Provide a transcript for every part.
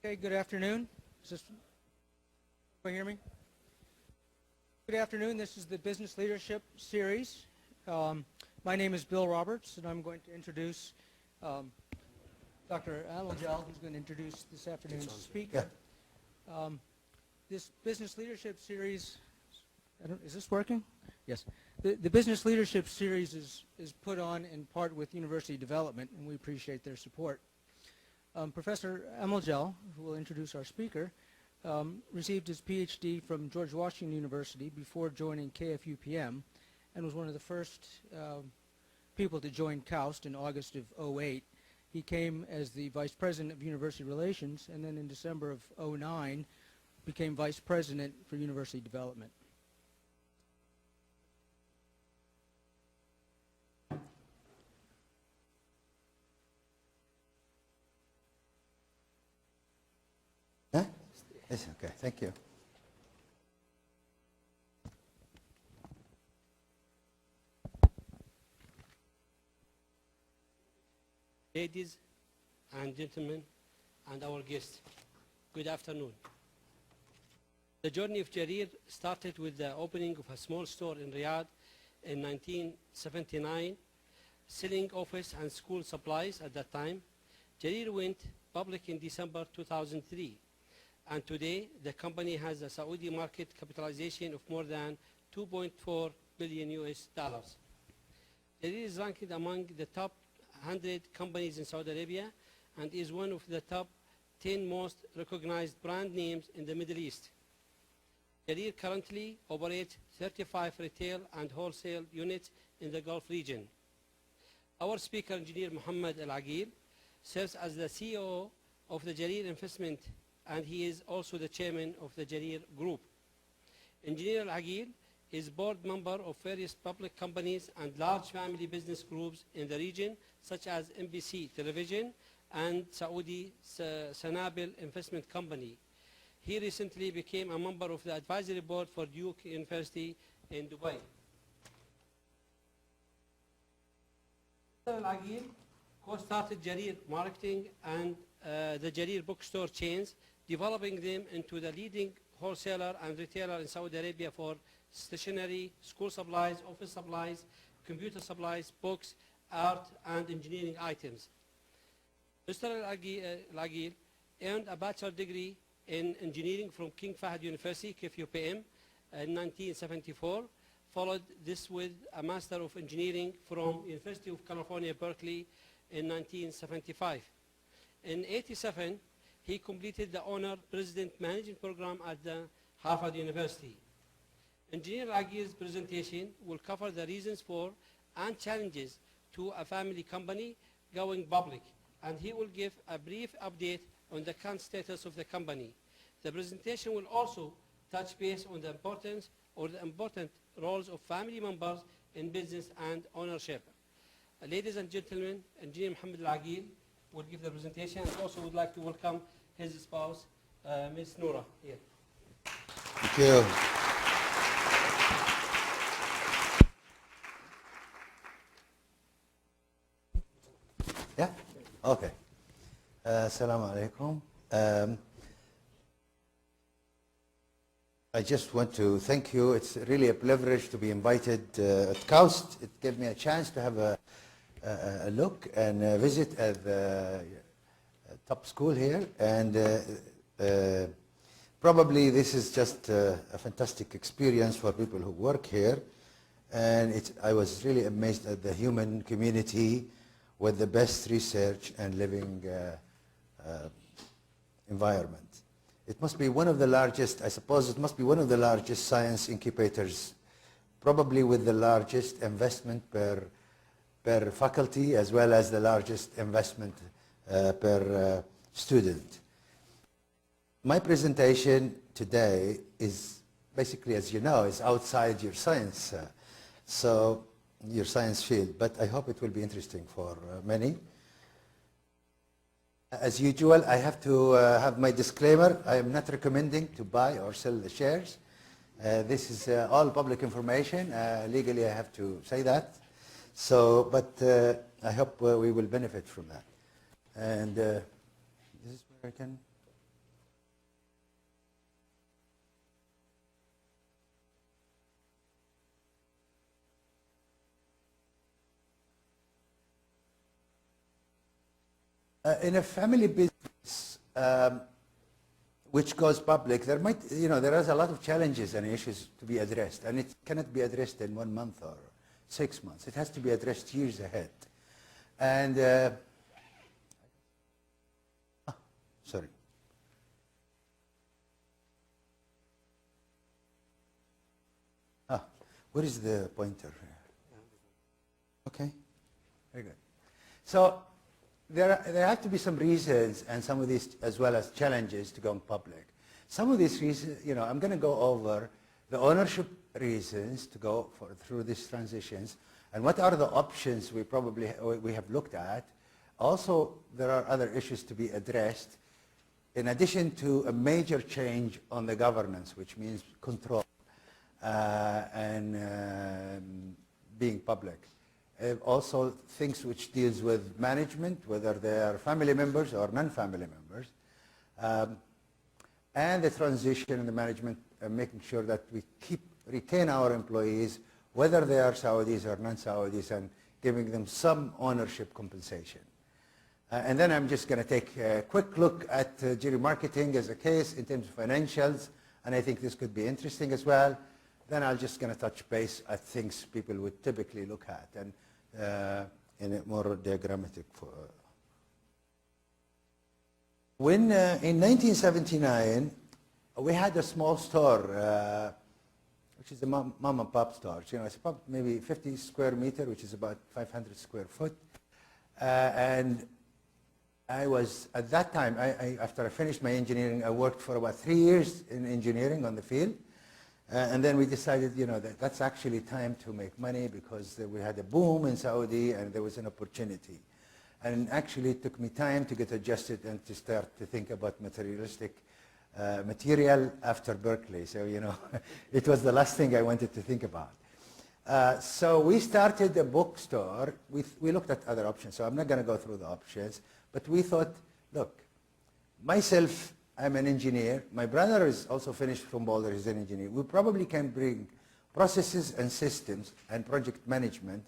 Okay, good afternoon. Can you hear me? Good afternoon. This is the Business Leadership Series. My name is Bill Roberts, and I'm going to introduce Dr. Alagil, who's going to introduce this afternoon's speaker. This Business Leadership Series, is this working? Yes. The Business Leadership Series is put on in part with University Development, and we appreciate their support. Professor Alagil, who will introduce our speaker, received his PhD from George Washington University before joining KFUPM and was one of the first people to join KAUST in August of '08. He came as the Vice President of University Relations, and then in December of '09 became Vice President for University Development. Yes, okay, thank you. Ladies and gentlemen, and our guests, good afternoon. The journey of Jarir started with the opening of a small store in Riyadh in 1979, selling office and school supplies at that time. Jarir went public in December 2003. And today, the company has a Saudi market capitalization of more than 2.4 billion US dollars. Jarir is ranked among the top 100 companies in Saudi Arabia and is one of the top 10 most recognized brand names in the Middle East. Jarir currently operates 35 retail and wholesale units in the Gulf region. Our speaker, Engineer Muhammad Alagil, serves as the CEO of the Jarir Investment, and he is also the chairman of the Jarir Group. Engineer Alagil is board member of various public companies and large family business groups in the region, such as MBC Television and Saudi Sanabil Investment Company. He recently became a member of the advisory board for Duke University in Dubai. Mr. Alagil co-started Jarir Marketing and the Jarir bookstore chains, developing them into the leading wholesaler and retailer in Saudi Arabia for stationery, school supplies, office supplies, computer supplies, books, art, and engineering items. Mr. Alagil earned a bachelor's degree in engineering from King Fahd University, KFUPM, in 1974, followed this with a Master of Engineering from University of California, Berkeley in 1975. In '87, he completed the Honor President Managing Program at the Harvard University. Engineer Alagil's presentation will cover the reasons for and challenges to a family company going public, and he will give a brief update on the current status of the company. The presentation will also touch base on the importance or the important roles of family members in business and ownership. Ladies and gentlemen, Engineer Muhammad Alagil will give the presentation, and also would like to welcome his spouse, Ms. Noura, here. Thank you. Yeah? Okay. Assalamu alaikum. I just want to thank you. It's really a privilege to be invited at KAUST. It gave me a chance to have a look and a visit at the top school here, and probably this is just a fantastic experience for people who work here, and I was really amazed at the human community with the best research and living environment. It must be one of the largest, I suppose it must be one of the largest science incubators, probably with the largest investment per faculty, as well as the largest investment per student. My presentation today is basically, as you know, is outside your science, your science field, but I hope it will be interesting for many. As usual, I have to have my disclaimer. I am not recommending to buy or sell the shares. This is all public information. Legally, I have to say that. So, but I hope we will benefit from that. And this is where I can In a family business which goes public, there might, there is a lot of challenges and issues to be addressed, and it cannot be addressed in 1 month or 6 months. It has to be addressed years ahead. And, sorry. Where is the pointer? Okay, very good. So there have to be some reasons and some of these as well as challenges to going public. Some of these reasons, I'm going to go over the ownership reasons to go through these transitions and what are the options we have looked at. Also, there are other issues to be addressed in addition to a major change on the governance, which means control and being public. Also things which deals with management, whether they are family members or non-family members, and the transition and the management, making sure that we retain our employees, whether they are Saudis or non-Saudis, and giving them some ownership compensation. And then I'm just going to take a quick look at Jarir Marketing as a case in terms of financials, and I think this could be interesting as well. Then I'm just going to touch base at things people would typically look at, and in a more diagrammatic. When in 1979, we had a small store, which is a mom and pop store. It's about maybe 50 square meter, which is about 500 square foot. And I was, at that time, after I finished my engineering, I worked for about 3 years in engineering on the field. And then we decided, that's actually time to make money because we had a boom in Saudi and there was an opportunity. And actually it took me time to get adjusted and to start to think about materialistic material after Berkeley. So, it was the last thing I wanted to think about. So we started a bookstore. We looked at other options. So I'm not going to go through the options. But we thought, look, myself, I'm an engineer. My brother is also finished from Boulder. He's an engineer. We probably can bring processes and systems and project management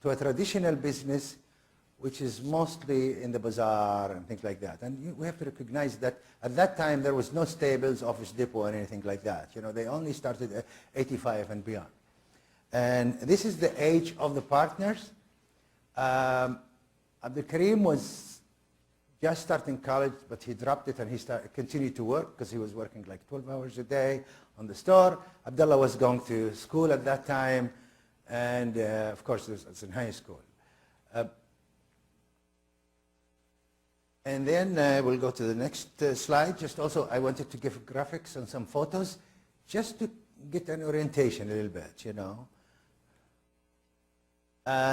to a traditional business, which is mostly in the bazaar and things like that. And we have to recognize that at that time there was no Stables, Office Depot, or anything like that. They only started at 85 and beyond. And this is the age of the partners. Abdul Karim was just starting college, but he dropped it and he continued to work because he was working like 12 hours a day on the store. Abdullah was going to school at that time, and of course it was in high school. And then we'll go to the next slide. Just also, I wanted to give graphics and some photos just to get an orientation a little bit,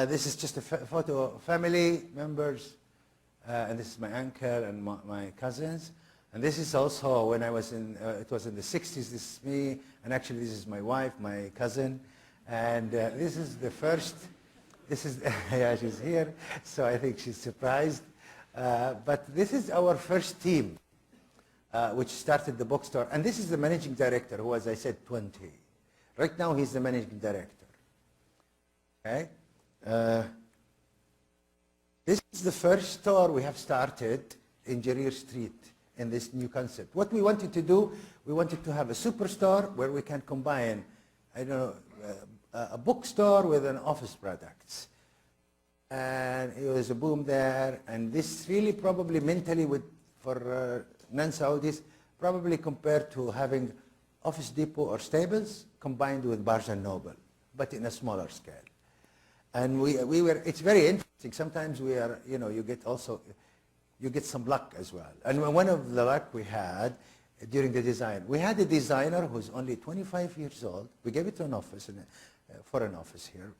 This is just a photo of family members. And this is my uncle and my cousins. And this is also when I was it was in the 60s, this is me, and actually this is my wife, my cousin. And this is the first, yeah, she's here, so I think she's surprised. But this is our first team, which started the bookstore. And this is the managing director, who, as I said, 20. Right now, he's the managing director. Okay? This is the first store we have started in Jarir Street in this new concept. What we wanted to do, we wanted to have a superstore where we can combine, a bookstore with an office products. And it was a boom there. And this really probably mentally for non-Saudis, probably compared to having Office Depot or Stables combined with Barnes & Noble, but in a smaller scale. And we were, it's very interesting. Sometimes we are, you get some luck as well. And one of the luck we had during the design, we had a designer who's only 25 years old. We gave it to an office, for an office here.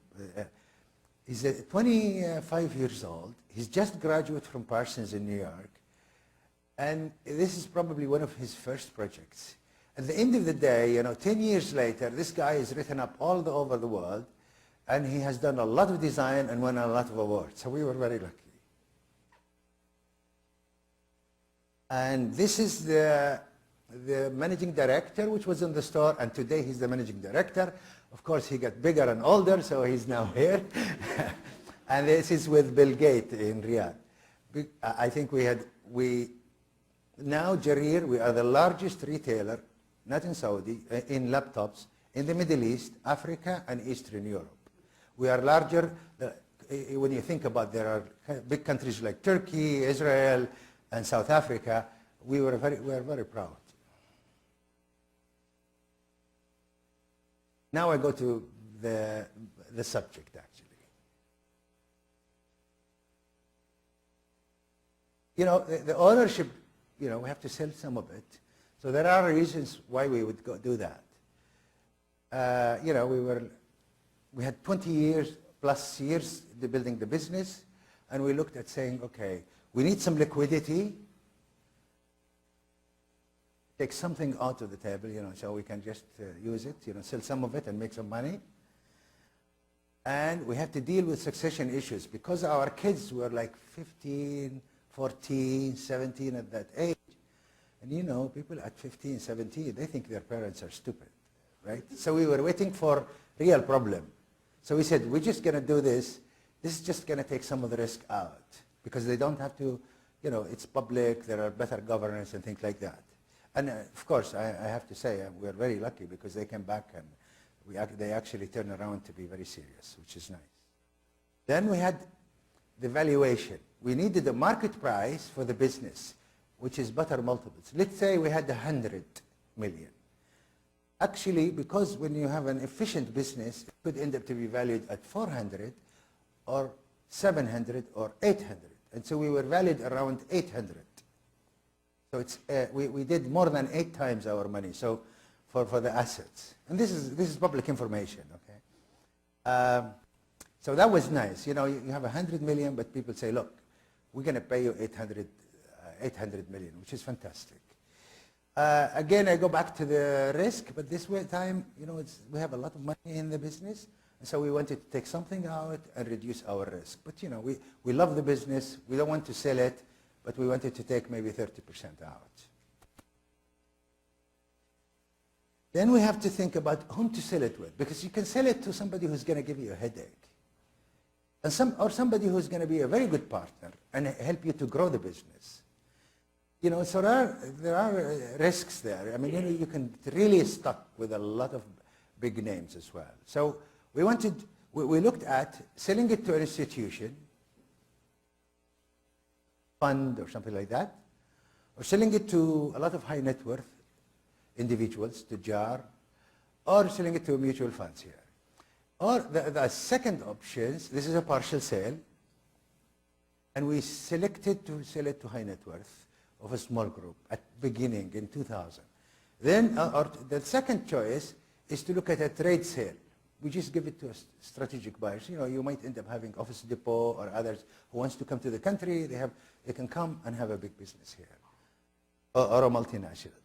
He's 25 years old. He's just graduated from Parsons in New York. And this is probably one of his first projects. At the end of the day, 10 years later, this guy is written up all over the world. And he has done a lot of design and won a lot of awards. So we were very lucky. And this is the managing director, which was in the store. And today he's the managing director. Of course, he got bigger and older, so he's now here. And this is with Bill Gates in Riyadh. I think now Jarir, we are the largest retailer, not in Saudi, in laptops, in the Middle East, Africa, and Eastern Europe. We are larger, when you think about there are big countries like Turkey, Israel, and South Africa, we are very proud. Now I go to the subject, actually. The ownership, we have to sell some of it. So there are reasons why we would do that. We had 20 plus years building the business, and we looked at saying, okay, we need some liquidity, take something out of the table, so we can just use it, sell some of it and make some money. And we have to deal with succession issues because our kids were like 15, 14, 17 at that age. And people at 15, 17, they think their parents are stupid, right? So we were waiting for real problem. So we said, we're just going to do this. This is just going to take some of the risk out because they don't have to, it's public, there are better governance and things like that. And of course, I have to say, we're very lucky because they came back and they actually turned around to be very serious, which is nice. Then we had the valuation. We needed a market price for the business, which is better multiples. Let's say we had 100 million. Actually, because when you have an efficient business, it could end up to be valued at 400 or 700 or 800. And so we were valued around 800. So it's, we did more than 8 times our money so for the assets. And this is public information, okay? So that was nice. You have 100 million, but people say, look, we're going to pay you 800 million, which is fantastic. Again, I go back to the risk, but this time, we have a lot of money in the business, and so we wanted to take something out and reduce our risk. But we love the business. We don't want to sell it, but we wanted to take maybe 30% out. Then we have to think about whom to sell it with, because you can sell it to somebody who's going to give you a headache, and somebody who's going to be a very good partner and help you to grow the business. So there are risks there. I mean, you can really stuck with a lot of big names as well. So we looked at selling it to an institution, fund or something like that, or selling it to a lot of high net worth individuals, to JAR, or selling it to mutual funds here. Or the second option, this is a partial sale, and we selected to sell it to high net worth of a small group at beginning in 2000. Then the second choice is to look at a trade sale. We just give it to strategic buyers. You might end up having Office Depot or others who wants to come to the country. They can come and have a big business here, or a multinational,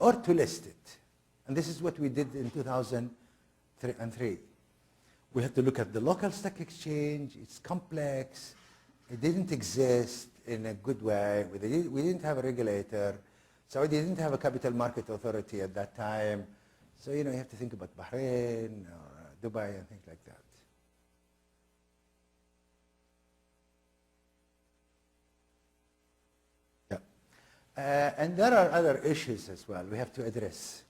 or to list it. And this is what we did in 2003. We had to look at the local stock exchange. It's complex. It didn't exist in a good way. We didn't have a regulator. Saudi didn't have a capital market authority at that time. So, you have to think about Bahrain or Dubai and things like that. Yeah. And there are other issues as well we have to address.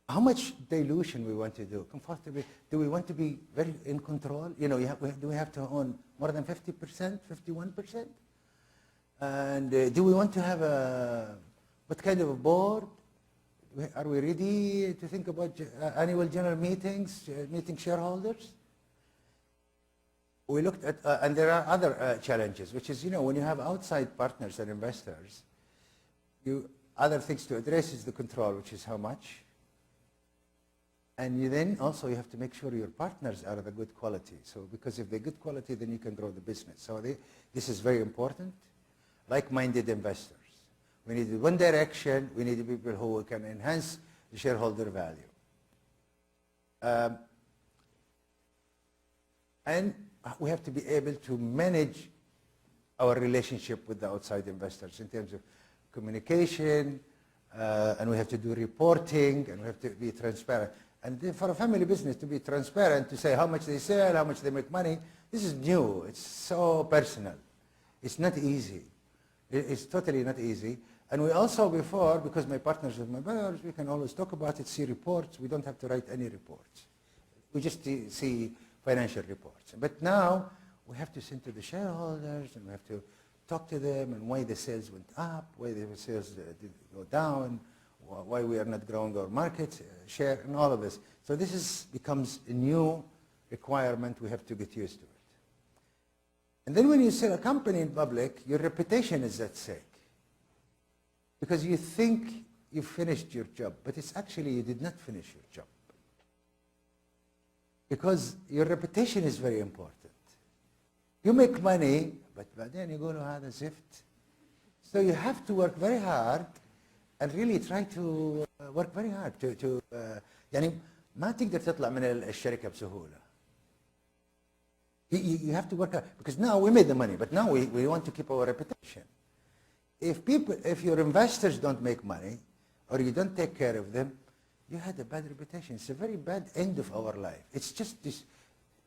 How much dilution we want to do? Comfortably, do we want to be very in control? Do we have to own more than 50%, 51%? And do we want to have what kind of a board? Are we ready to think about annual general meetings, meeting shareholders? We looked at, and there are other challenges, which is, when you have outside partners and investors, other things to address is the control, which is how much. And then also you have to make sure your partners are of a good quality. So because if they're good quality, then you can grow the business. So this is very important. Like-minded investors. We need one direction. We need people who can enhance the shareholder value. And we have to be able to manage our relationship with the outside investors in terms of communication, and we have to do reporting, and we have to be transparent. And for a family business to be transparent, to say how much they sell, how much they make money, This is new. It's so personal. It's not easy. It's totally not easy. And we also before, because my partners with my brothers, we can always talk about it, see reports. We don't have to write any reports. We just see financial reports. But now we have to send to the shareholders and we have to talk to them and why the sales went up, why the sales did go down, why we are not growing our market share, and all of this. So this becomes a new requirement. We have to get used to it. And then when you sell a company in public, your reputation is at stake. Because you think you finished your job, but it's actually you did not finish your job. Because your reputation is very important. You make money, but then you go to هذا زفت. So you have to work very hard and really try to work very hard to يعني ما تقدر تطلع من الشركة بسهولة. You have to work hard because now we made the money, but now we want to keep our reputation. If your investors don't make money or you don't take care of them, you had a bad reputation. It's a very bad end of our life. It's just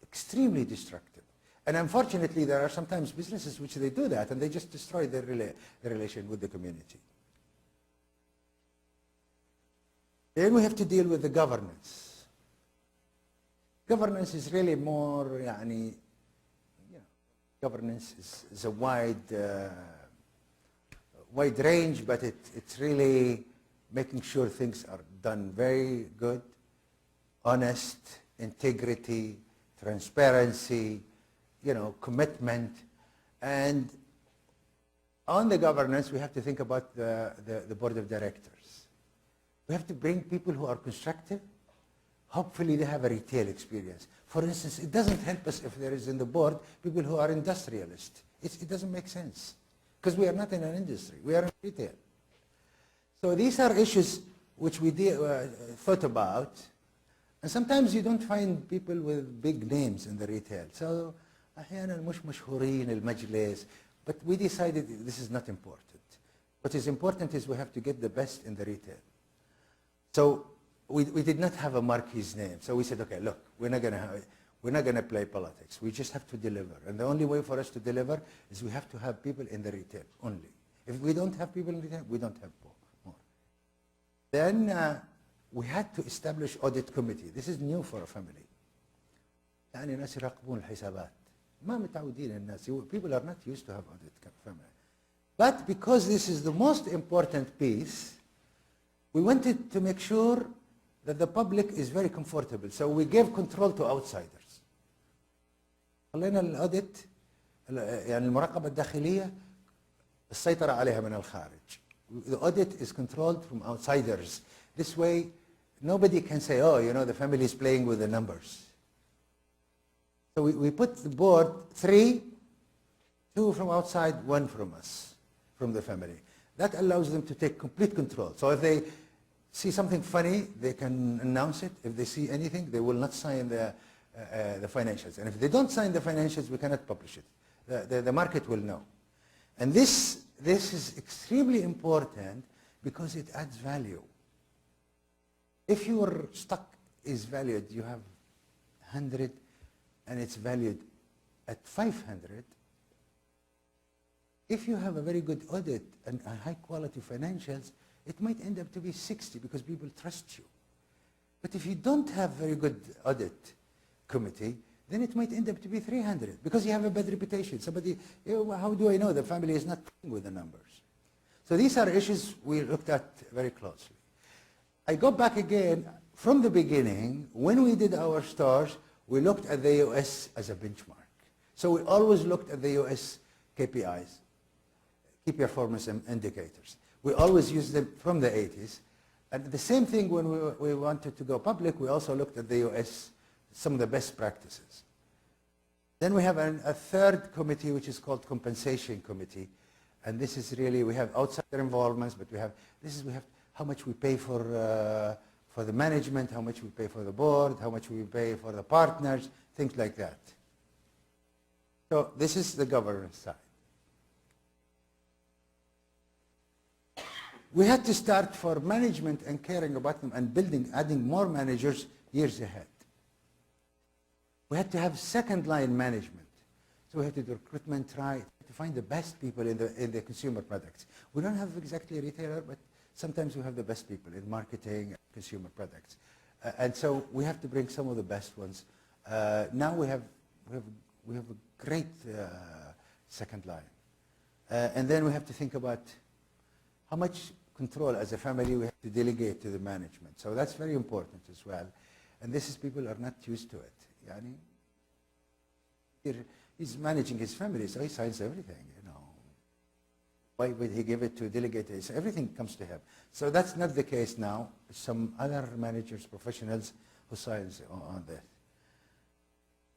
extremely destructive. And unfortunately, there are sometimes businesses which they do that and they just destroy their relation with the community. Then we have to deal with the governance. Governance is really more, governance is a wide range, but it's really making sure things are done very good, honest, integrity, transparency, commitment. And on the governance, we have to think about the board of directors. We have to bring people who are constructive. Hopefully they have a retail experience. For instance, it doesn't help us if there is in the board people who are industrialists. It doesn't make sense because we are not in an industry. We are in retail. So these are issues which we thought about. And sometimes you don't find people with big names in the retail. So أحيانا مش مشهورين المجلس. But we decided this is not important. What is important is we have to get the best in the retail. So we did not have a marquee's name. So we said, okay, look, we're not going to play politics. We just have to deliver. And the only way for us to deliver is we have to have people in the retail only. If we don't have people in retail, we don't have more. Then we had to establish audit committee. This is new for a family. يعني الناس يراقبون الحسابات. ما متعودين الناس. People are not used to have audit family. But because this is the most important piece, we wanted to make sure that the public is very comfortable. So we gave control to outsiders. خلينا الاوديت يعني المراقبة الداخلية السيطرة عليها من الخارج. The audit is controlled from outsiders. This way, nobody can say, oh, the family is playing with the numbers. So we put the board 3, 2 from outside, 1 from us, from the family. That allows them to take complete control. So if they see something funny, they can announce it. If they see anything, they will not sign the financials. And if they don't sign the financials, we cannot publish it. The market will know. And this is extremely important because it adds value. If your stock is valued, you have 100 and it's valued at 500, if you have a very good audit and high quality financials, it might end up to be 60 because people trust you. But if you don't have very good audit committee, then it might end up to be 300 because you have a bad reputation. Somebody, how do I know the family is not playing with the numbers? So these are issues we looked at very closely. I go back again from the beginning. When we did our stores, we looked at the US as a benchmark. So we always looked at the US KPIs, key performance indicators. We always used them from the 80s. And the same thing when we wanted to go public, we also looked at the US, some of the best practices. Then we have a third committee, which is called compensation committee. And this is really, we have outsider involvements, but we have how much we pay for the management, how much we pay for the board, how much we pay for the partners, things like that. So this is the governance side. We had to start for management and caring about them and adding more managers years ahead. We had to have second line management. So we have to do recruitment, try to find the best people in the consumer products. We don't have exactly a retailer, but sometimes we have the best people in marketing and consumer products. And so we have to bring some of the best ones. Now we have a great second line. And then we have to think about how much control as a family we have to delegate to the management. So that's very important as well. And this is, people are not used to it. He's managing his family, so he signs everything, Why would he give it to delegate it? So everything comes to him. So that's not the case now. Some other managers, professionals who signs on this.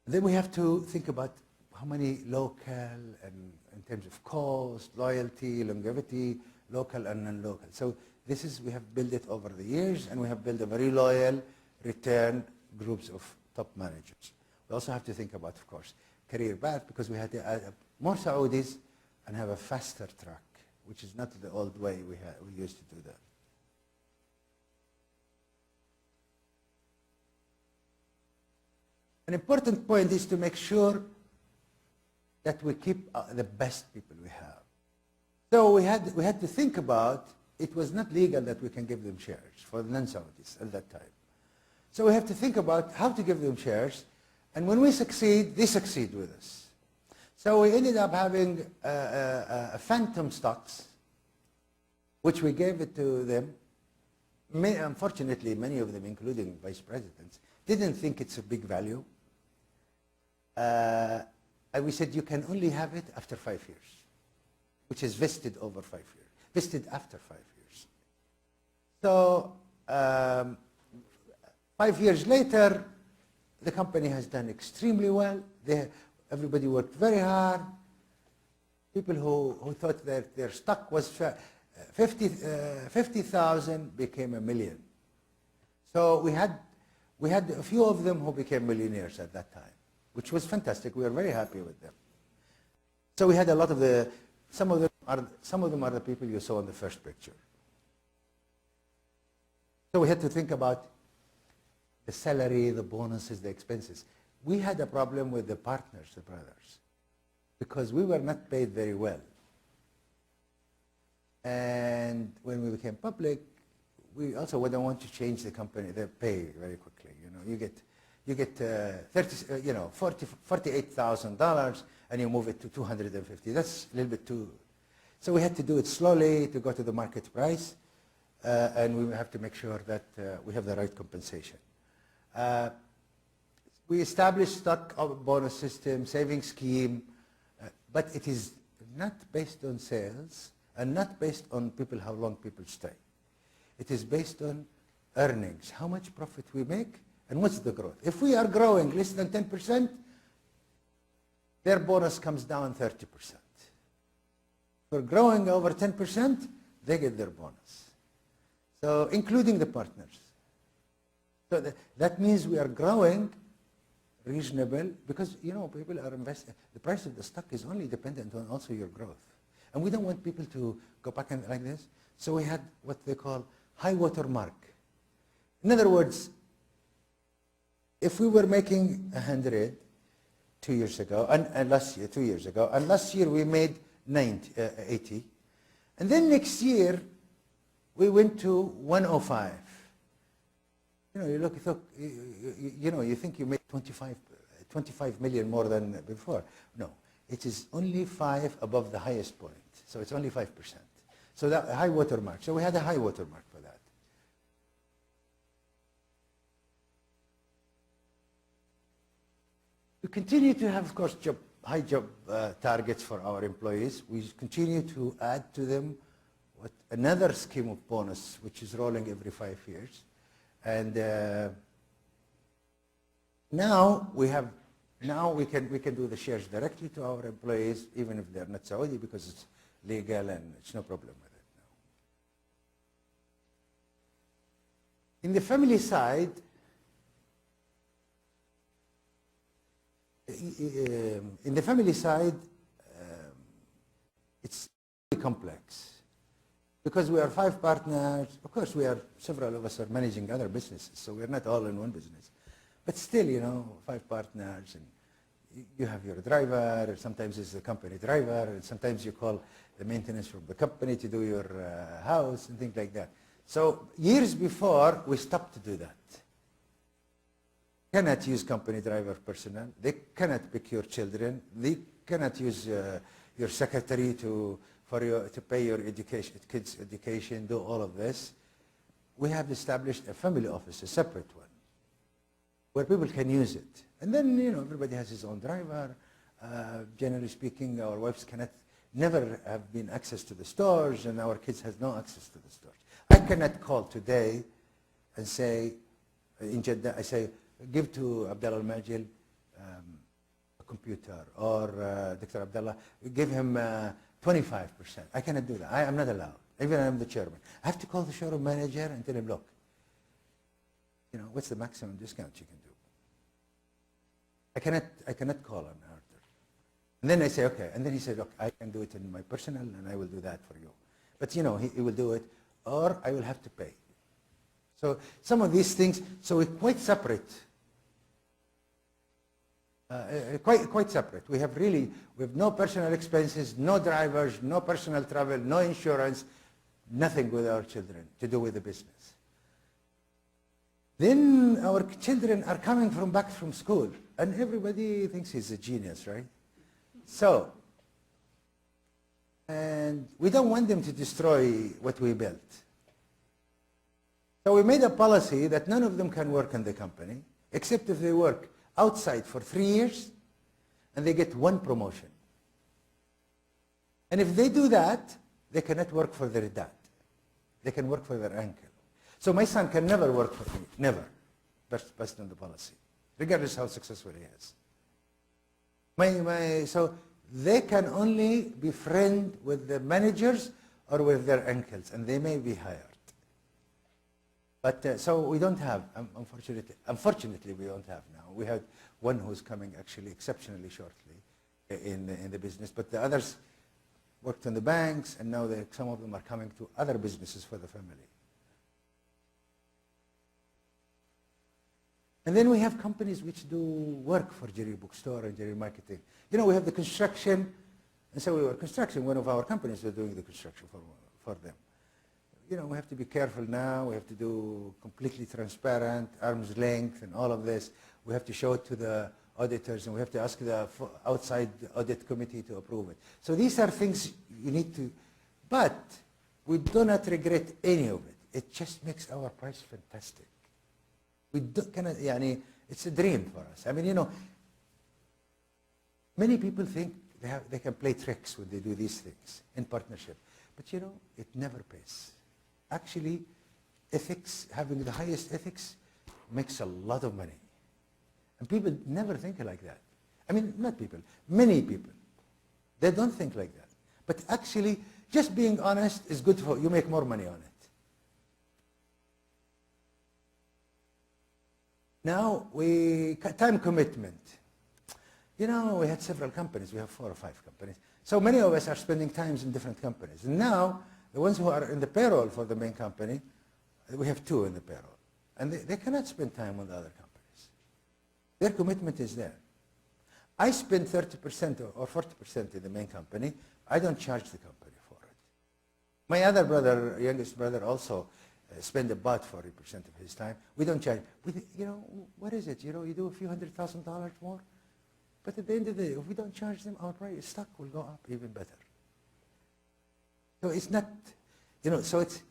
Then we have to think about how many local and in terms of cost, loyalty, longevity, local and non-local. So this is, we have built it over the years, and we have built a very loyal, return groups of top managers. We also have to think about, of course, career path, because we had to add more Saudis and have a faster track, which is not the old way we used to do that. An important point is to make sure that we keep the best people we have. So we had to think about, it was not legal that we can give them shares for the non-Saudis at that time. So we have to think about how to give them shares, and when we succeed, they succeed with us. So we ended up having a phantom stocks, which we gave it to them. Unfortunately, many of them, including vice presidents, didn't think it's a big value. And we said, you can only have it after 5 years, which is vested over 5 years, vested after 5 years. So 5 years later, the company has done extremely well. Everybody worked very hard. People who thought that their stock was 50,000 became $1 million. So we had a few of them who became millionaires at that time, which was fantastic. We were very happy with them. So we had a lot of some of them are the people you saw in the first picture. So we had to think about the salary, the bonuses, the expenses. We had a problem with the partners, the brothers, because we were not paid very well. And when we became public, we also wouldn't want to change the company, the pay very quickly. You get $48,000 and you move it to $250. That's a little bit too. So we had to do it slowly to go to the market price, and we have to make sure that we have the right compensation. We established stock bonus system, saving scheme, but it is not based on sales and not based on how long people stay. It is based on earnings, how much profit we make, and what's the growth. If we are growing less than 10%, their bonus comes down 30%. If we're growing over 10%, they get their bonus. So including the partners. So that means we are growing reasonable, because people are investing. The price of the stock is only dependent on also your growth. And we don't want people to go back like this. So we had what they call high water mark. In other words, if we were making 100 2 years ago, and last year, 2 years ago, and last year we made 80, and then next year we went to 105. You think you made 25 million more than before. No, it is only 5 above the highest point. So it's only 5%. So that high water mark. So we had a high water mark for that. We continue to have, of course, high job targets for our employees. We continue to add to them another scheme of bonus, which is rolling every 5 years. And now we can do the shares directly to our employees, even if they're not Saudi, because it's legal and it's no problem with it now. In the family side, it's really complex. Because we are 5 partners, of course several of us are managing other businesses, so we're not all in one business. But still, 5 partners, and you have your driver, or sometimes it's the company driver, and sometimes you call the maintenance from the company to do your house and things like that. So years before, we stopped to do that. Cannot use company driver personnel. They cannot pick your children. They cannot use your secretary to pay your education, kids' education, do all of this. We have established a family office, a separate one, where people can use it. And then, everybody has his own driver. Generally speaking, our wives never have been access to the stores, and our kids has no access to the stores. I cannot call today and say, in Jeddah, I say, give to Abdullah al-Majil a computer, or Dr. Abdullah, give him 25%. I cannot do that. I am not allowed. Even I'm the chairman. I have to call the showroom manager and tell him, look, what's the maximum discount you can do? I cannot call on Arthur. And then I say, okay. And then he said, look, I can do it in my personal, and I will do that for you. But he will do it, or I will have to pay. So some of these things, so we're quite separate. Quite separate. We have no personal expenses, no drivers, no personal travel, no insurance, nothing with our children to do with the business. Then our children are coming back from school, and everybody thinks he's a genius, right? So, and we don't want them to destroy what we built. So we made a policy that none of them can work in the company, except if they work outside for 3 years, and they get 1 promotion. And if they do that, they cannot work for their dad. They can work for their uncle. So my son can never work for me, never, based on the policy, regardless how successful he is. So they can only be friends with the managers or with their uncles, and they may be hired. But so we don't have, unfortunately we don't have now. We have one who's coming actually exceptionally shortly in the business, but the others worked in the banks, and now some of them are coming to other businesses for the family. And then we have companies which do work for Jarir Bookstore and Jarir Marketing. We have the construction, and so we were construction. One of our companies was doing the construction for them. We have to be careful now. We have to do completely transparent, arm's length, and all of this. We have to show it to the auditors, and we have to ask the outside audit committee to approve it. So these are things you need to, but we do not regret any of it. It just makes our price fantastic. It's a dream for us. Many people think they can play tricks when they do these things in partnership, but it never pays. Actually, ethics, having the highest ethics, makes a lot of money. And people never think like that. Not people, many people. They don't think like that. But actually, just being honest is good for you, make more money on it. Now, time commitment. We had several companies. We have 4 or 5 companies. So many of us are spending times in different companies. And now, the ones who are in the payroll for the main company, we have 2 in the payroll. And they cannot spend time with other companies. Their commitment is there. I spend 30% or 40% in the main company. I don't charge the company for it. My other brother, youngest brother, also spend about 40% of his time. We don't charge. What is it? You do a few $100,000 more. But at the end of the day, if we don't charge them, our price stock will go up even better. So it's not, so it's,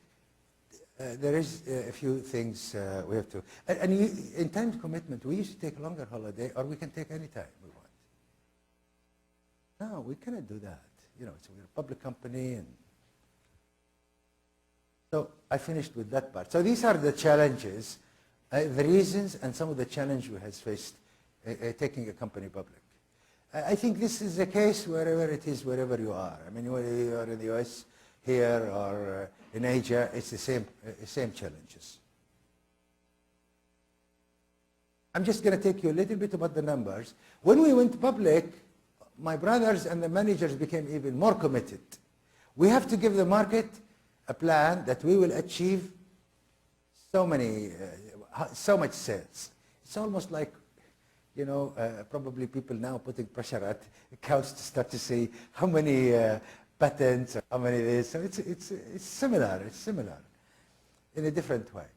there is a few things we have to, and in time commitment, we used to take a longer holiday, or we can take any time we want. No, we cannot do that. We're a public company, and so I finished with that part. So these are the challenges, the reasons, and some of the challenge we have faced taking a company public. I think this is the case wherever it is, wherever you are. Whether you are in the US, here, or in Asia, it's the same challenges. I'm just going to take you a little bit about the numbers. When we went public, my brothers and the managers became even more committed. We have to give the market a plan that we will achieve so much sales. It's almost like you know, probably people now putting pressure at accounts to start to say how many patents, or how many this. So it's similar in a different way.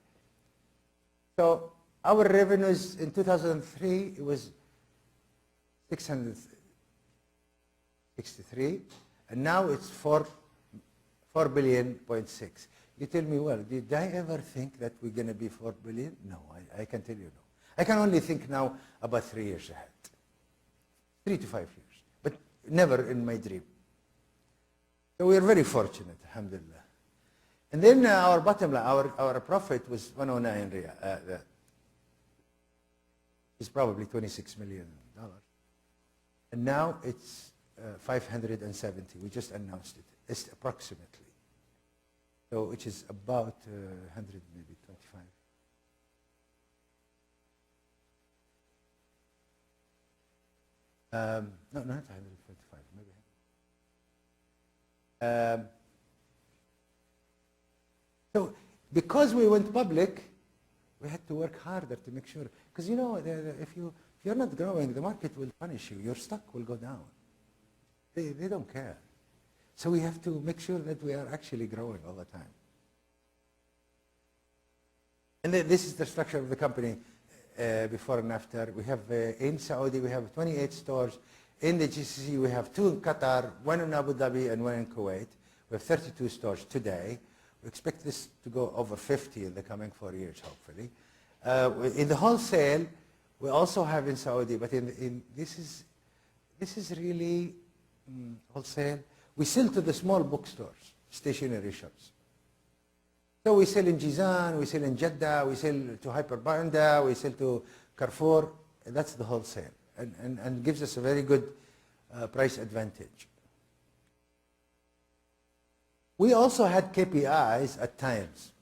So our revenues in 2003, it was 663, and now it's 4.6 billion. You tell me, well, did I ever think that we're going to be 4 billion? No, I can tell you no. I can only think now about 3 years ahead, 3 to 5 years, but never in my dream. So we are very fortunate, alhamdulillah. And then our bottom line, our profit was 109 riyal. It's probably $26 million. And now it's 570. We just announced it. It's approximately. So which is about 100, maybe 25. No, not 125, maybe. So because we went public, we had to work harder to make sure. Because you know, if you're not growing, the market will punish you. Your stock will go down. They don't care. So we have to make sure that we are actually growing all the time. And this is the structure of the company before and after. We have in Saudi, we have 28 stores. In the GCC, we have 2 in Qatar, 1 in Abu Dhabi, and 1 in Kuwait. We have 32 stores today. We expect this to go over 50 in the coming 4 years, hopefully. In the wholesale, we also have in Saudi, but this is really wholesale. We sell to the small bookstores, stationery shops. So we sell in Jizan, we sell in Jeddah, we sell to Hyperbanda, we sell to Carrefour. That's the wholesale, and gives us a very good price advantage. We also had KPIs at times.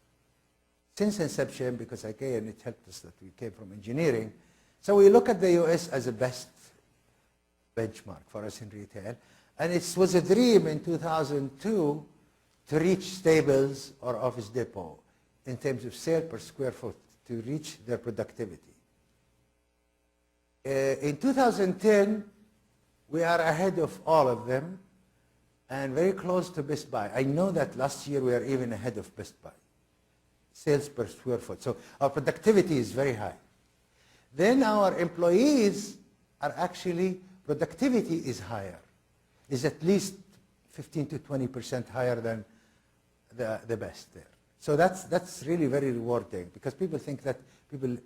Since inception, because again, it helped us that we came from engineering. So we look at the US as a best benchmark for us in retail. And it was a dream in 2002 to reach Staples or Office Depot in terms of sale per square foot, to reach their productivity. In 2010, we are ahead of all of them and very close to Best Buy. I know that last year we are even ahead of Best Buy, sales per square foot. So our productivity is very high. Then our employees are actually, productivity is higher, is at least 15 to 20% higher than the best there. So that's really very rewarding, because people think that people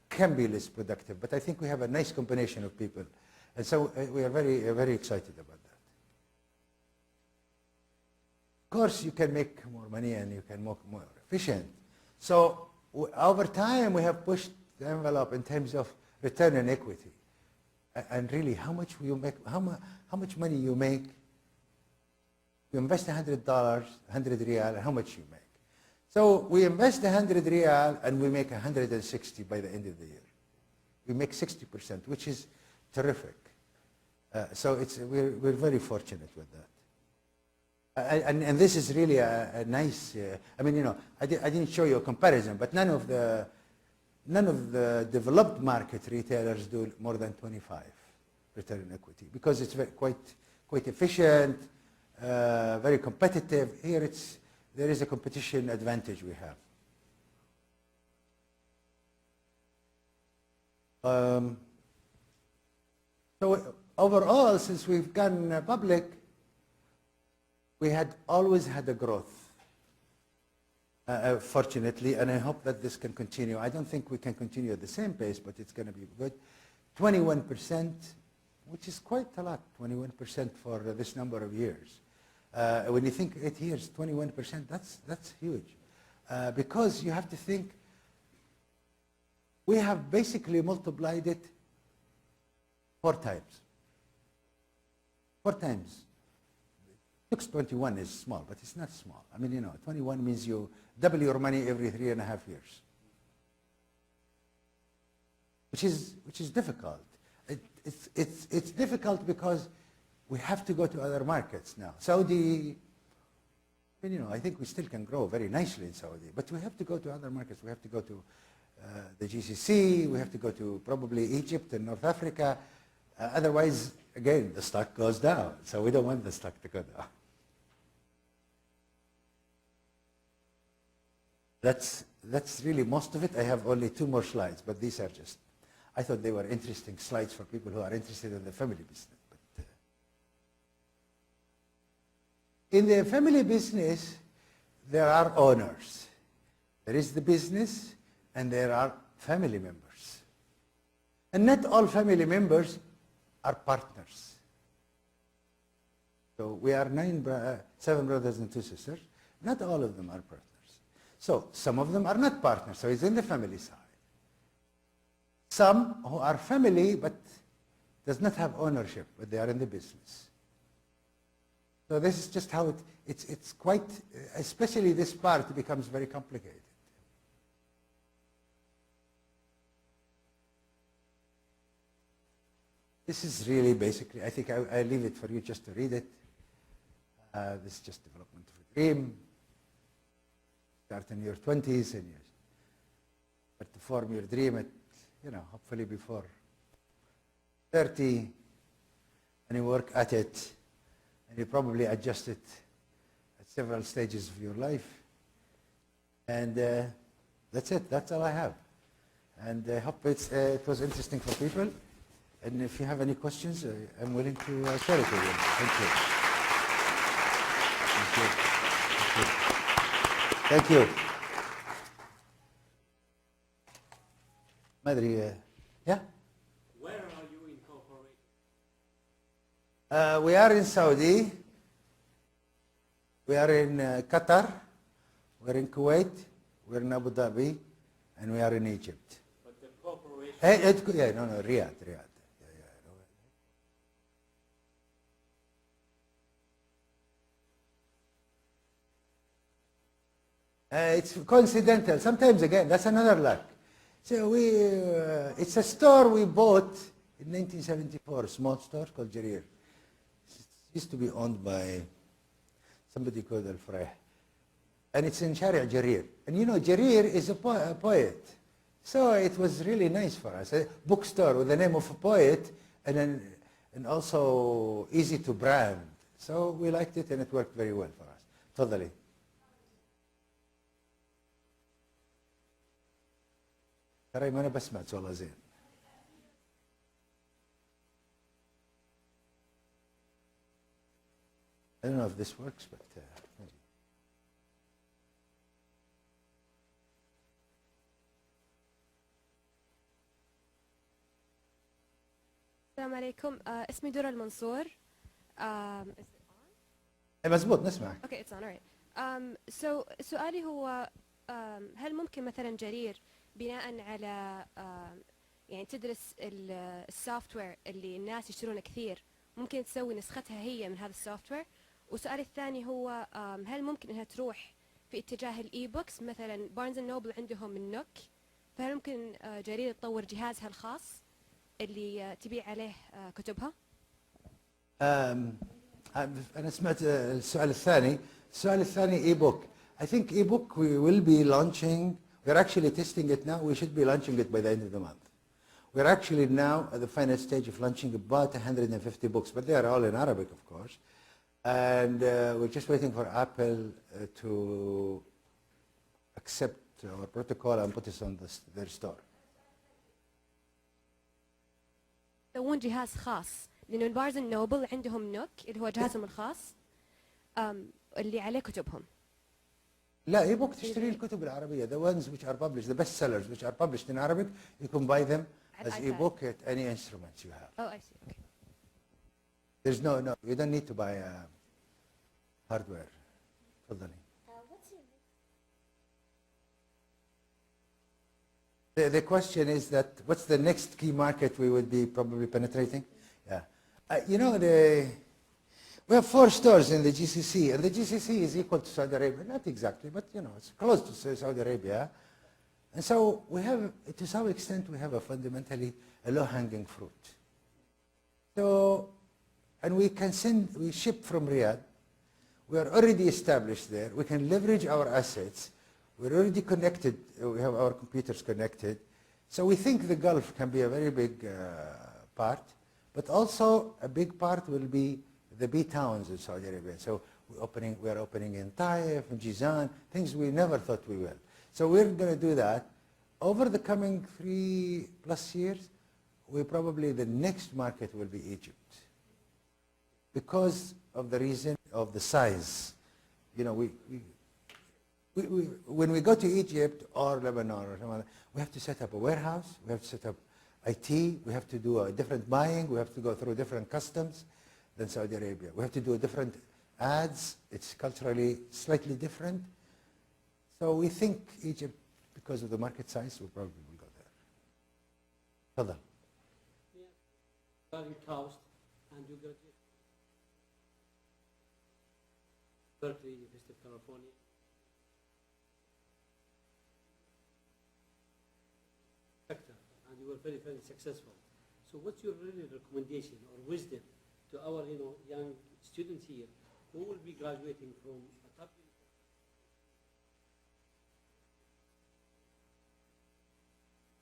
can be less productive, but I think we have a nice combination of people. And so we are very excited about that. Of course, you can make more money and you can make more efficient. So over time, we have pushed the envelope in terms of return on equity. And really, how much will you make? How much money you make? You invest $100, 100 riyal, and how much you make? So we invest 100 riyal and we make 160 by the end of the year. We make 60%, which is terrific. So we're very fortunate with that. And this is really a nice. I mean, you know, I didn't show you a comparison, but none of the developed market retailers do more than 25 return on equity, because it's quite efficient, very competitive. Here there is a competition advantage we have. So overall, since we've gone public, we had always had a growth. Fortunately, and I hope that this can continue. I don't think we can continue at the same pace, but it's going to be good. 21%, which is quite a lot, 21% for this number of years. When you think 8 years, 21%, that's huge. Because you have to think, we have basically multiplied it 4 times. 4 times. 621 is small, but it's not small. I mean, you know, 21 means you double your money every 3.5 years, which is difficult. It's difficult because we have to go to other markets now. Saudi, I mean, you know, I think we still can grow very nicely in Saudi, but we have to go to other markets. We have to go to the GCC, we have to go to probably Egypt and North Africa. Otherwise, again, the stock goes down. So we don't want the stock to go down. That's really most of it. I have only 2 more slides, but these are just, I thought they were interesting slides for people who are interested in the family business. But, in the family business, there are owners. There is the business, and there are family members. And not all family members are partners. So we are 7 brothers and 2 sisters. Not all of them are partners. So some of them are not partners, so it's in the family side. Some who are family but does not have ownership, but they are in the business. So this is just how it's quite, especially this part becomes very complicated. This is really basically, I think I leave it for you just to read it. This is just development of a dream. Start in your 20s and you start to form your dream at, hopefully before 30, and you work at it, and you probably adjust it at several stages of your life. And that's it. That's all I have. And I hope it was interesting for people. And if you have any questions, I'm willing to share it with you. Thank you. Thank you. Thank you. Thank you. Madri, yeah? Where are you incorporated? We are in Saudi. We are in Qatar. We're in Kuwait. We're in Abu Dhabi. And we are in Egypt. But the corporation... Riyadh. It's coincidental. Sometimes, again, that's another luck. So it's a store we bought in 1974, a small store called Jarir. It used to be owned by somebody called Al-Frayh. And it's in Sharia Jarir. And Jarir is a poet. So it was really nice for us. A bookstore with the name of a poet and also easy to brand. So we liked it and it worked very well for us. Totally. ترى ما أنا بسمعت والله زين. I don't know if this works, but maybe. السلام عليكم. اسمي درة المنصور. مزبوط نسمعك. Okay, it's on, alright. So سؤالي هو هل ممكن مثلا جرير بناء على يعني تدرس السوفت وير اللي الناس يشترونه كثير ممكن تسوي نسختها هي من هذا السوفت وير؟ وسؤالي الثاني هو هل ممكن انها تروح في اتجاه الاي بوكس؟ مثلا بارنز اند نوبل عندهم النوك، فهل ممكن جرير تطور جهازها الخاص اللي تبيع عليه كتبها؟ أنا سمعت السؤال الثاني اي بوك. I think e-book we will be launching. We're actually testing it now. We should be launching it by the end of the month. We're actually now at the final stage of launching about 150 books, but they are all in Arabic, of course. And we're just waiting for Apple to accept our protocol and put us on their store. يسوون جهاز خاص لأنه بارنز اند نوبل عندهم نوك اللي هو جهازهم الخاص اللي عليه كتبهم. لا اي بوك تشتري الكتب العربية. The ones which are published, the best sellers which are published in Arabic, you can buy them as e-book at any instruments you have. Oh, I see. Okay. There's no, you don't need to buy hardware. تفضلي. The question is that what's the next key market we would be probably penetrating? Yeah. We have 4 stores in the GCC, and the GCC is equal to Saudi Arabia. Not exactly, but it's close to Saudi Arabia. And so we have, to some extent, we have a fundamentally a low-hanging fruit. So, and we ship from Riyadh. We are already established there. We can leverage our assets. We're already connected. We have our computers connected. So we think the Gulf can be a very big part, but also a big part will be the B towns in Saudi Arabia. So we are opening in Taif, in Jizan, things we never thought we will. So we're going to do that. Over the coming 3+ years, the next market will be Egypt. Because of the reason of the size. You know, when we go to Egypt or Lebanon or something like that, we have to set up a warehouse, we have to set up IT, we have to do a different buying, we have to go through different customs than Saudi Arabia. We have to do a different ads, it's culturally slightly different. So we think Egypt, because of the market size, we probably will go there. Fadal. You are in Coast and you graduate Berkeley, University of California. Sector, and you were very, very successful. So what's your really recommendation or wisdom to our young students here who will be graduating from a top university?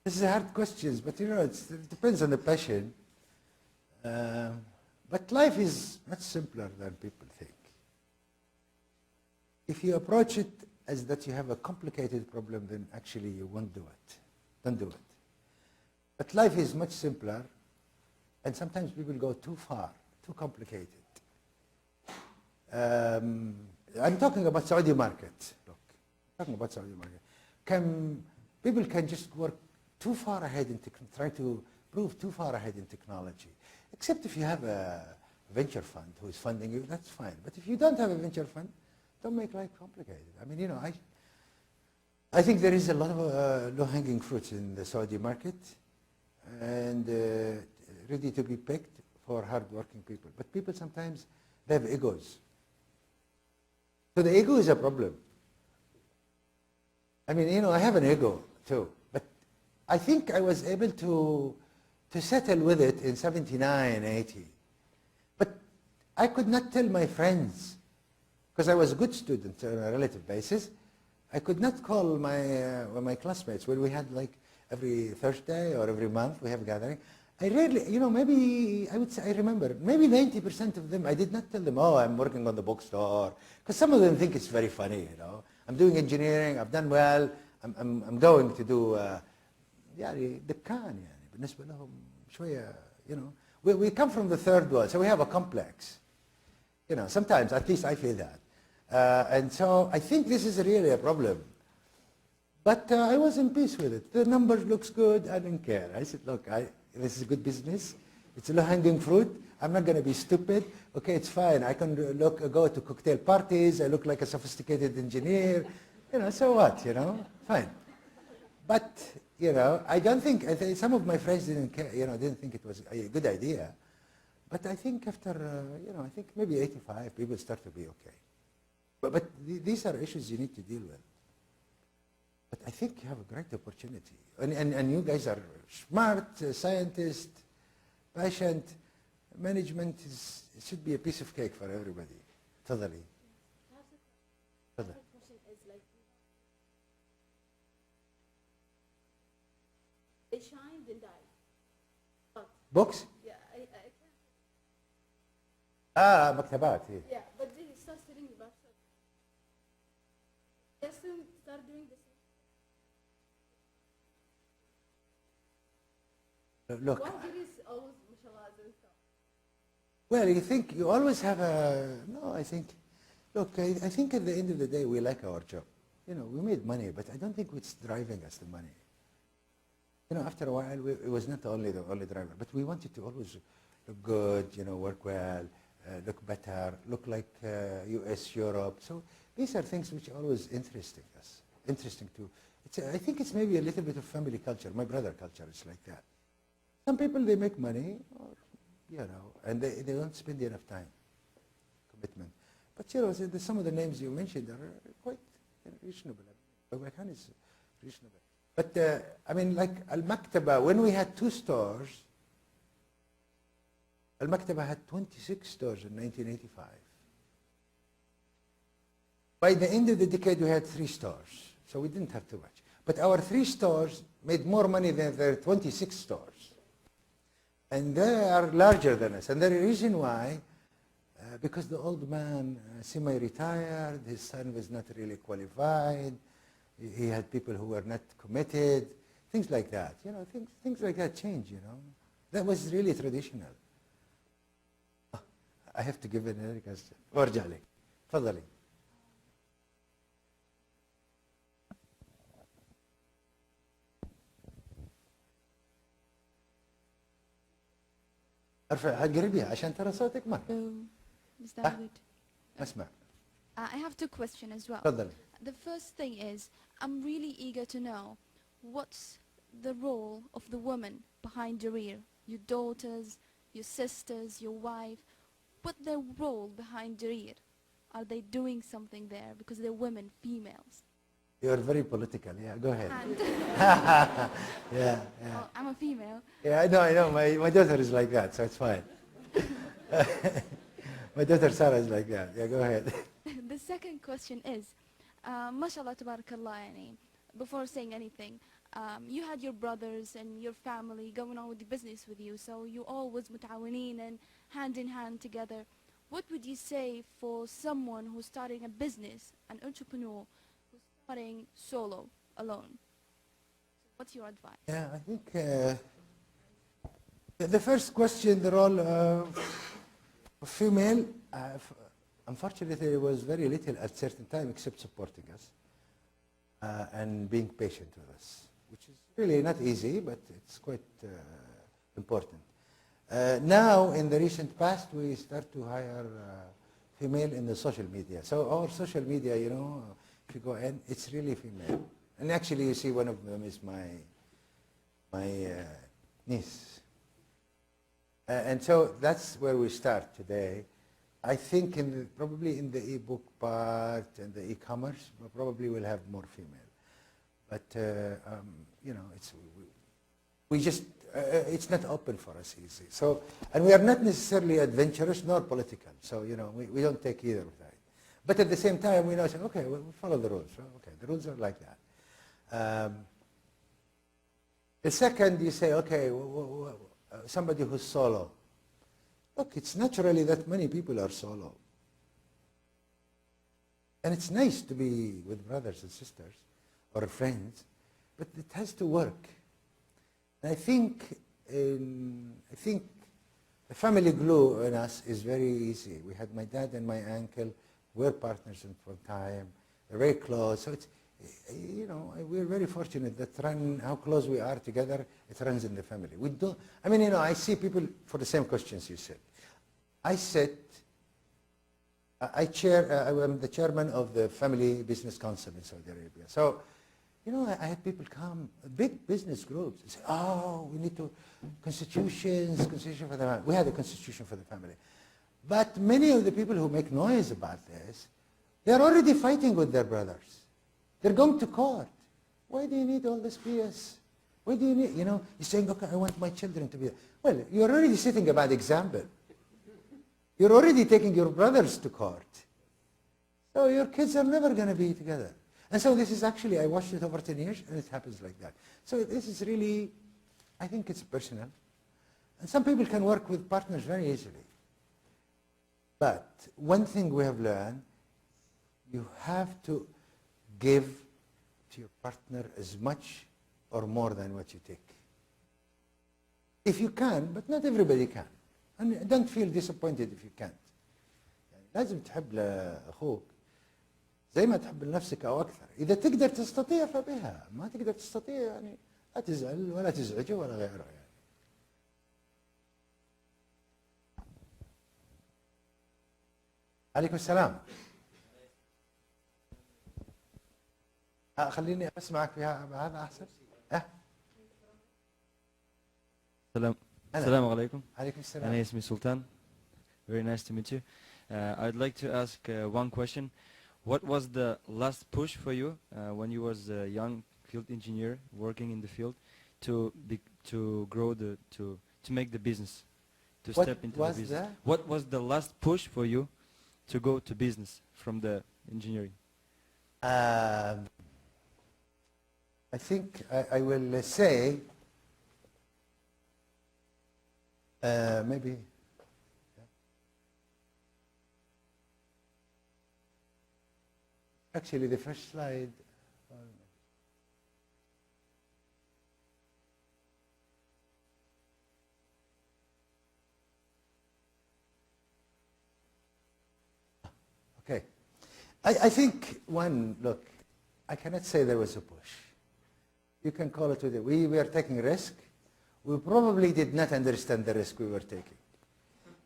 This is a hard question, but it depends on the passion. But life is much simpler than people think. If you approach it as that you have a complicated problem, then actually you won't do it. Don't do it. But life is much simpler, and sometimes people go too far, too complicated. I'm talking about Saudi market. Look, I'm talking about Saudi market. People can just work too far ahead in try to prove too far ahead in technology. Except if you have a venture fund who is funding you, that's fine. But if you don't have a venture fund, don't make life complicated. I mean, I think there is a lot of low-hanging fruits in the Saudi market and ready to be picked for hard-working people. But people sometimes, they have egos. So the ego is a problem. I mean, I have an ego too. But I think I was able to settle with it in 79, 80. But I could not tell my friends, because I was a good student on a relative basis, I could not call my classmates when we had like every Thursday or every month we have a gathering. I rarely, maybe I would say, I remember, maybe 90% of them, I did not tell them, oh, I'm working on the bookstore, because some of them think it's very funny, I'm doing engineering, I've done well, I'm going to do, دكان يعني بالنسبة لهم شوية, we come from the third world, so we have a complex. Sometimes, at least I feel that. And so I think this is really a problem. But I was in peace with it. The numbers looks good, I don't care. I said, look, this is a good business. It's a low-hanging fruit. I'm not going to be stupid. Okay, it's fine. I can go to cocktail parties. I look like a sophisticated engineer. So what, fine. But, I don't think, some of my friends didn't care, didn't think it was a good idea. But I think after, I think maybe 85, people start to be okay. But these are issues you need to deal with. But I think you have a great opportunity. And you guys are smart, scientists, patient. Management it should be a piece of cake for everybody. Totally. The question is like, they shine, then die. But Books? yeah, I can't. مكتبات. Yeah, but they start selling the website. They still start doing the same. Look. Why there is always mashallah and stuff? Well, you always have I think at the end of the day, we like our job. We made money, but I don't think it's driving us, the money. After a while, it was not the only driver, but we wanted to always look good, work well, look better, look like US, Europe. So these are things which are always interesting too. I think it's maybe a little bit of family culture. My brother culture is like that. Some people, they make money, or, and they don't spend enough time, commitment. But, some of the names you mentioned are quite reasonable. Babakan is reasonable. But, like Al-Maktaba, when we had 2 stores, Al-Maktaba had 26 stores in 1985. By the end of the decade, we had 3 stores. So we didn't have too much. But our 3 stores made more money than their 26 stores. And they are larger than us. And the reason why, because the old man, semi-retired, his son was not really qualified, he had people who were not committed, things like that. You know, things like that change, you know. That was really traditional. I have to give another question. وارجع لك. تفضلي. ارفع قربيها عشان ترى صوتك ما Is that good? ما اسمع. I have 2 questions as well. تفضلي. The first thing is, I'm really eager to know what's the role of the woman behind Jarir? Your daughters, your sisters, your wife. What's their role behind Jarir? Are they doing something there? Because they're women, females. You are very political. Yeah, go ahead. And Yeah. oh, I'm a female. Yeah, I know. My daughter is like that, so it's fine. My daughter Sarah is like that. Yeah, go ahead. The second question is, mashallah tabarakallah, yani, before saying anything, you had your brothers and your family going on with the business with you, so you all was mutawineen and hand in hand together. What would you say for someone who's starting a business, an entrepreneur, who's starting solo, alone? What's your advice? Yeah, I think the first question, the role of female, unfortunately, there was very little at certain time except supporting us and being patient with us, which is really not easy, but it's quite important. Now, in the recent past, we start to hire female in the social media. So our social media, you know, if you go in, it's really female. And actually, you see one of them is my niece. And so that's where we start today. I think probably in the e-book part and the e-commerce, we probably will have more female. But, you know, we just, it's not open for us easy. So, and we are not necessarily adventurous nor political. So, you know, we don't take either of that. But at the same time, we know, say, okay, we'll follow the rules. So, okay, the rules are like that. The second, you say, okay, somebody who's solo. Look, it's naturally that many people are solo. And it's nice to be with brothers and sisters or friends, but it has to work. And I think the family glue in us is very easy. We had my dad and my uncle, we're partners for time, they're very close. So it's, you know, we're very fortunate that how close we are together, it runs in the family. We don't, I mean, you know, I see people for the same questions you said. I'm the chairman of the Family Business Council in Saudi Arabia. So, you know, I had people come, big business groups, and say, oh, we need constitution for the family. We had a constitution for the family. But many of the people who make noise about this, they're already fighting with their brothers. They're going to court. Why do you need all this BS? Why do you need, you know, you're saying, okay, I want my children to be, well, you're already setting a bad example. You're already taking your brothers to court. So your kids are never going to be together. And so this is actually, I watched it over 10 years, and it happens like that. So this is really, I think it's personal. And some people can work with partners very easily. But one thing we have learned, you have to give to your partner as much or more than what you take. If you can, but not everybody can. And don't feel disappointed if you can't. يعني لازم تحب لأخوك زي ما تحب لنفسك أو أكثر. إذا تقدر تستطيع فبها، ما تقدر تستطيع يعني لا تزعل ولا تزعجه ولا غيره يعني. عليكم السلام. خليني أسمعك في هذا أحسن. Assalamu alaikum. عليكم السلام. My name is Sultan. Very nice to meet you. I'd like to ask one question. What was the last push for you when you was a young field engineer working in the field to grow to make the business, to step into the business? That? What was the last push for you to go to business from the engineering? I think I will say maybe. Actually, the first slide. Okay. I think look, I cannot say there was a push. You can call it with it. We were taking risk. We probably did not understand the risk we were taking.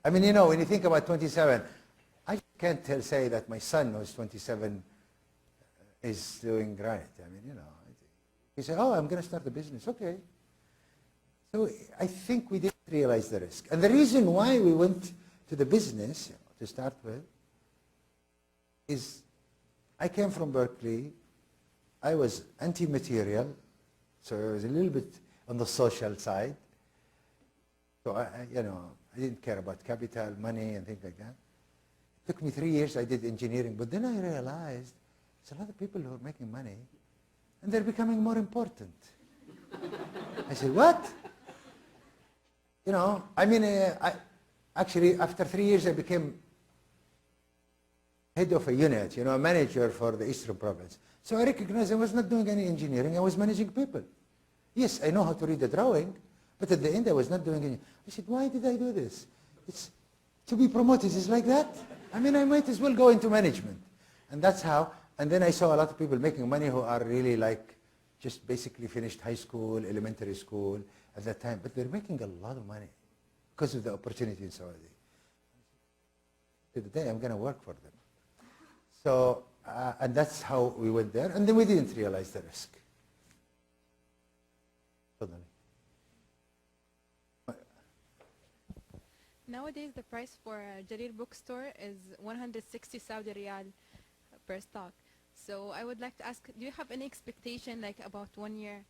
I mean, when you think about 27, I can't say that my son who's 27 is doing right. I mean, he said, oh, I'm going to start a business. Okay. So I think we didn't realize the risk. And the reason why we went to the business to start with is I came from Berkeley. I was anti-material, so I was a little bit on the social side. So I didn't care about capital, money, and things like that. It took me 3 years. I did engineering, but then I realized there's a lot of people who are making money, and they're becoming more important. I said, what? Actually, after 3 years, I became head of a unit, a manager for the Eastern Province. So I recognized I was not doing any engineering. I was managing people. Yes, I know how to read the drawing, but at the end, I was not doing any. I said, why did I do this? It's to be promoted is like that. I mean, I might as well go into management. And that's how. And then I saw a lot of people making money who are really like just basically finished high school, elementary school at that time. But they're making a lot of money because of the opportunity in Saudi. Today, I'm going to work for them. So, and that's how we went there. And then we didn't realize the risk. Nowadays, the price for a Jarir bookstore is 160 Saudi Riyal per stock. So I would like to ask, do you have any expectation, like about 1 year,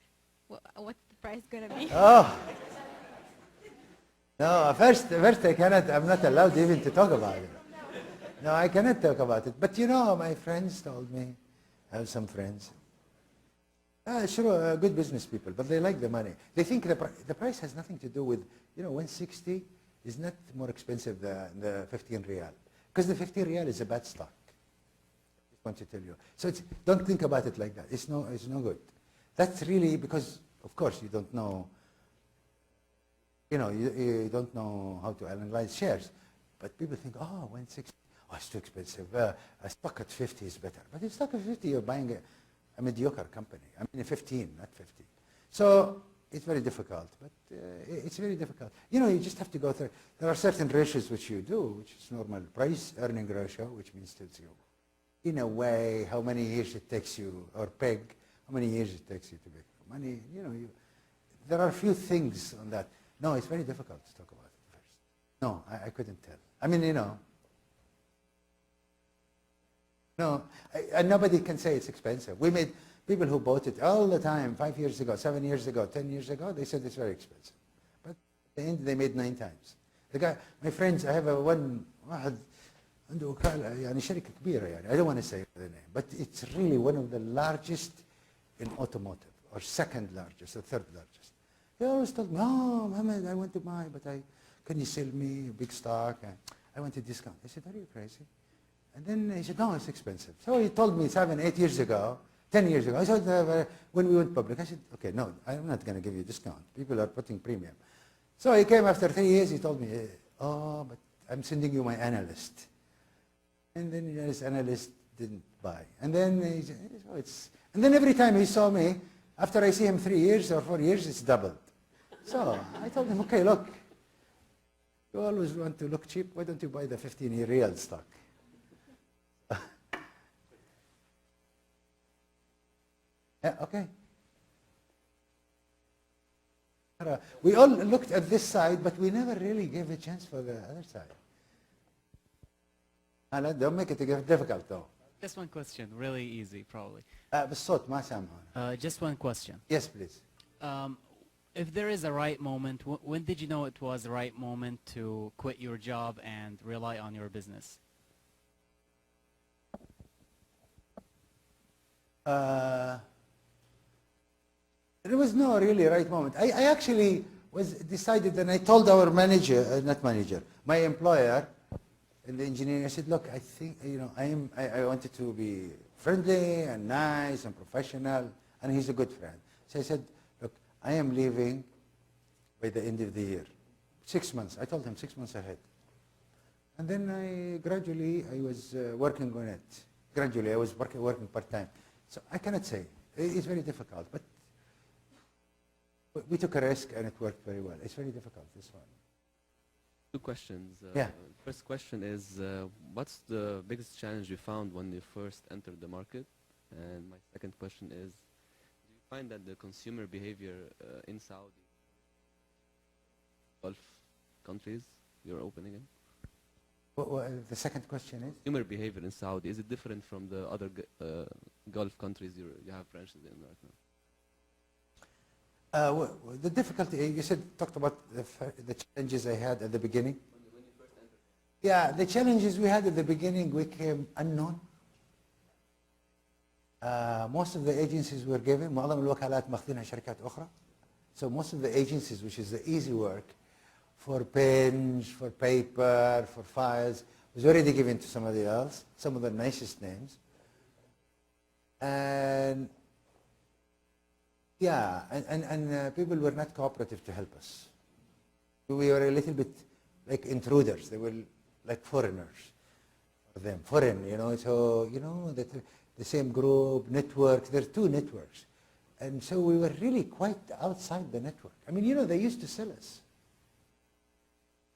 what's the price going to be? Oh. No, first I'm not allowed even to talk about it. No, I cannot talk about it. But my friends told me, I have some friends, sure, good business people, but they like the money. They think the price has nothing to do with, 160 is not more expensive than the 15 Riyal. Because the 15 Riyal is a bad stock. I just want to tell you. So don't think about it like that. It's no good. That's really because, of course, you don't know, you don't know how to analyze shares. But people think, 160, it's too expensive. A stock at 50 is better. But a stock at 50, you're buying a mediocre company. I mean, a 15, not 50. So it's very difficult, but it's very difficult. You just have to go through. There are certain ratios which you do, which is normal price-earning ratio, which means tells you, in a way, how many years it takes you, or PEG, how many years it takes you to make money. There are a few things on that. No, it's very difficult to talk about it first. No, I couldn't tell. I mean, no, and nobody can say it's expensive. We made people who bought it all the time, 5 years ago, 7 years ago, 10 years ago, they said it's very expensive. But at the end, they made 9 times. The guy, my friends, I have one واحد عنده وكالة يعني شركة كبيرة يعني. I don't want to say the name, but it's really one of the largest in automotive, or second largest, or third largest. He always told me, oh, Mohammed, I want to buy, but can you sell me a big stock? I want a discount. I said, are you crazy? And then he said, no, it's expensive. So he told me 7, 8 years ago, 10 years ago. I said, when we went public, I said, okay, no, I'm not going to give you a discount. People are putting premium. So he came after 3 years, he told me, oh, but I'm sending you my analyst. And then this analyst didn't buy. And then he said, oh, and then every time he saw me, after I see him 3 years or 4 years, it's doubled. So I told him, okay, look, you always want to look cheap. Why don't you buy the 15-year real stock? Yeah, okay. We all looked at this side, but we never really gave a chance for the other side. Don't make it difficult, though. Just one question, really easy, probably. بالصوت ما سامعون. Just one question. Yes, please. If there is a right moment, when did you know it was the right moment to quit your job and rely on your business? was no really right moment. I actually was decided, and I told our manager, not manager, my employer in the engineering, I said, look, I think, you know, I wanted to be friendly and nice and professional, and he's a good friend. So I said, look, I am leaving by the end of the year. 6 months. I told him 6 months ahead. And then I was working on it. Gradually, I was working part-time. So I cannot say. It's very difficult, but we took a risk and it worked very well. It's very difficult, this one. 2 questions. Yeah. First question is, what's the biggest challenge you found when you first entered the market? And my second question is, do you find that the consumer behavior in Saudi, Gulf countries you're opening in? The second question is? Consumer behavior in Saudi, is it different from the other Gulf countries you have branches in right now? The difficulty, you said, talked about the challenges I had at the beginning. When you first entered. Yeah, the challenges we had at the beginning, we came unknown. Most of the agencies were given, معظم الوكالات ماخذينها شركات أخرى. So most of the agencies, which is the easy work, for pens, for paper, for files, was already given to somebody else, some of the nicest names. And yeah, and people were not cooperative to help us. We were a little bit like intruders. They were like foreigners for them, foreign, you know. So, you know, the same group, networks, there are 2 networks. And so we were really quite outside the network. I mean, you know, they used to sell us.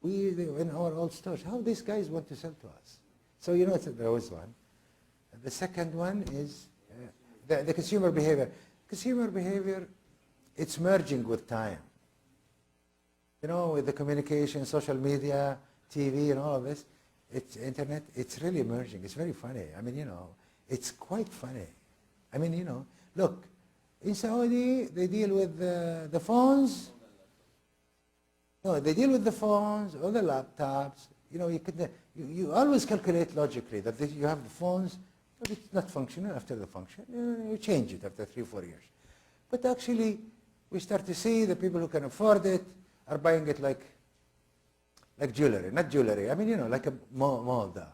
In our old stores, how these guys want to sell to us? So, you know, there was one. And the second one is the consumer behavior. Consumer behavior, it's merging with time. You know, with the communication, social media, TV, and all of this, it's internet, it's really merging. It's very funny. I mean, you know, it's quite funny. I mean, you know, look, in Saudi, they deal with the phones. No, they deal with the phones or the laptops. You know, you always calculate logically that you have the phones, but it's not functional after the function. You change it after 3 or 4 years. But actually, we start to see the people who can afford it are buying it like jewelry, not jewelry. I mean, you know, like a moda,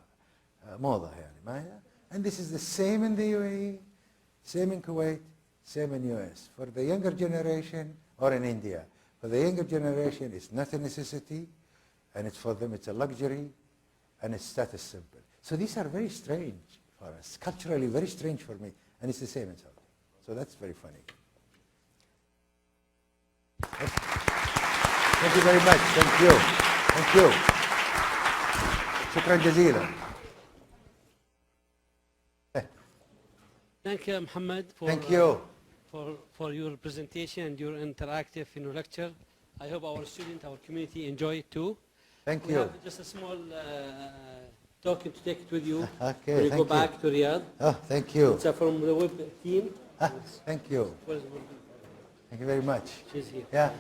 يعني. And this is the same in the UAE, same in Kuwait, same in US. For the younger generation, or in India, for the younger generation, it's not a necessity, and it's for them, it's a luxury, and it's status symbol. So these are very strange for us, culturally very strange for me, and it's the same in Saudi. So that's very funny. Thank you very much. Thank you. Thank you. شكرا جزيلا. Thank you, Muhammad, Thank you. For your presentation and your interactive lecture. I hope our students, our community enjoy it too. Thank We you. have just a small token to take it with you Okay, when you thank go you. back to Riyadh. Oh, thank you. It's from the web team. Thank you. Where's Thank you very much. She's here. Yeah.